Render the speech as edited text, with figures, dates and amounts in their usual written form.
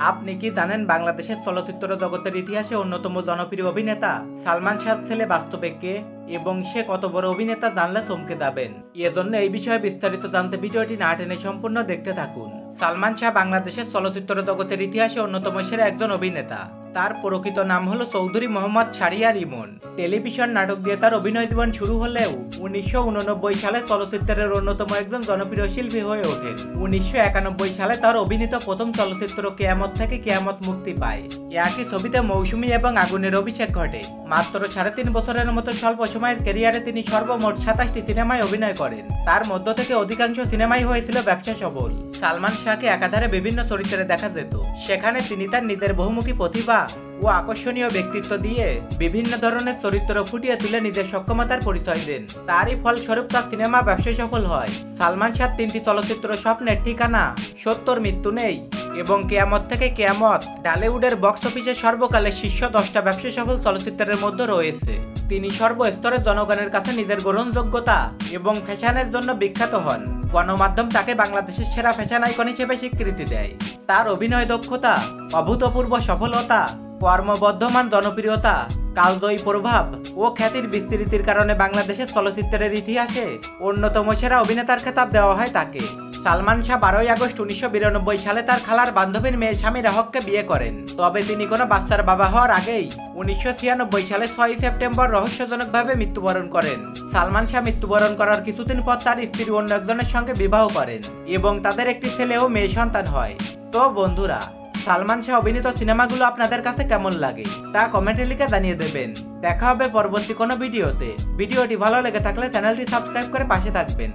আপনি কি জানেন বাংলাদেশের চলচ্চিত্র জগতের ইতিহাসে অন্যতম জনপ্রিয় অভিনেতা সালমান শাহর ছেলে বাস্তবে কে এবং সে কত বড় অভিনেতা জানলে চমকে যাবেন। এজন্য এই বিষয়ে বিস্তারিত জানতে ভিডিওটি না টেনে সম্পূর্ণ দেখতে থাকুন। সালমান শাহ বাংলাদেশের চলচ্চিত্র জগতের ইতিহাসে অন্যতম সেরা একজন অভিনেতা। তার প্রকৃত নাম হলো চৌধুরী মোহাম্মদ শাহরিয়ার ইমন। টেলিভিশন নাটক দিয়ে তার অভিনয় জীবন শুরু হলেও 1989 সালে চলচ্চিত্রের অন্যতম একজন জনপ্রিয় শিল্পী হয়ে ওঠেন। 1991 সালে তার অভিনীত প্রথম চলচ্চিত্র কেয়ামত থেকে কেয়ামত মুক্তি পায়। একই ছবিতে মৌসুমী এবং আগুনের অভিষেক ঘটে। মাত্র 3.5 বছরের মতো স্বল্প সময়ের ক্যারিয়ারে তিনি সর্বমোট 27টি সিনেমায় অভিনয় করেন। তার মধ্য থেকে অধিকাংশ সিনেমাই হয়েছিল ব্যবসা সফল। সালমান শাহকে একাধারে বিভিন্ন চরিত্রে দেখা যেত। সেখানে তিনি তার নিজের বহুমুখী প্রতিভা ও আকর্ষণীয় ব্যক্তিত্ব দিয়ে বিভিন্ন ধরনের চরিত্র ফুটিয়ে তুলে নিজের সক্ষমতার পরিচয় দেন। তারই ফলস্বরূপ তার সিনেমা ব্যবসায় সফল হয়। সালমান শাহর 3টি চলচ্চিত্র স্বপ্নের ঠিকানা, সত্যর মৃত্যু নেই এবং কেয়ামত থেকে কেয়ামত টলিউডের বক্স অফিসে সর্বকালের শীর্ষ 10টা ব্যবসায় সফল চলচ্চিত্রের মধ্যে রয়েছে। তিনি সর্বস্তরের জনগণের কাছে নিজের গ্রহণযোগ্যতা এবং ফ্যাশনের জন্য বিখ্যাত হন। গণমাধ্যম তাকে বাংলাদেশের সেরা ফ্যাশন আইকন হিসেবে স্বীকৃতি দেয়। তার অভিনয় দক্ষতা, অভূতপূর্ব সফলতা, কর্মবর্ধমান জনপ্রিয়তা, কালজয়ী প্রভাব ও খ্যাতির বিস্তৃতির কারণে বাংলাদেশের চলচ্চিত্রের ইতিহাসে অন্যতম সেরা অভিনেতার খেতাব দেওয়া হয় তাকে। সালমান শাহ 12 আগস্ট 1992 সালে তার খালার বান্ধবীর মেয়ে স্বামীর হককে বিয়ে করেন। তবে তিনি কোনো বাচ্চার বাবা হওয়ার আগেই 1996 সালে 6 সেপ্টেম্বর রহস্যজনকভাবে মৃত্যুবরণ করেন। সালমান শাহ মৃত্যুবরণ করার কিছুদিন পর তার স্ত্রী অন্য একজনের সঙ্গে বিবাহ করেন এবং তাদের একটি ছেলে ও মেয়ে সন্তান হয়। তো বন্ধুরা, সালমান শাহ অভিনীত সিনেমাগুলো আপনাদের কাছে কেমন লাগে তা কমেন্টে লিখে জানিয়ে দেবেন। দেখা হবে পরবর্তী কোনো ভিডিওতে। ভিডিওটি ভালো লেগে থাকলে চ্যানেলটি সাবস্ক্রাইব করে পাশে থাকবেন।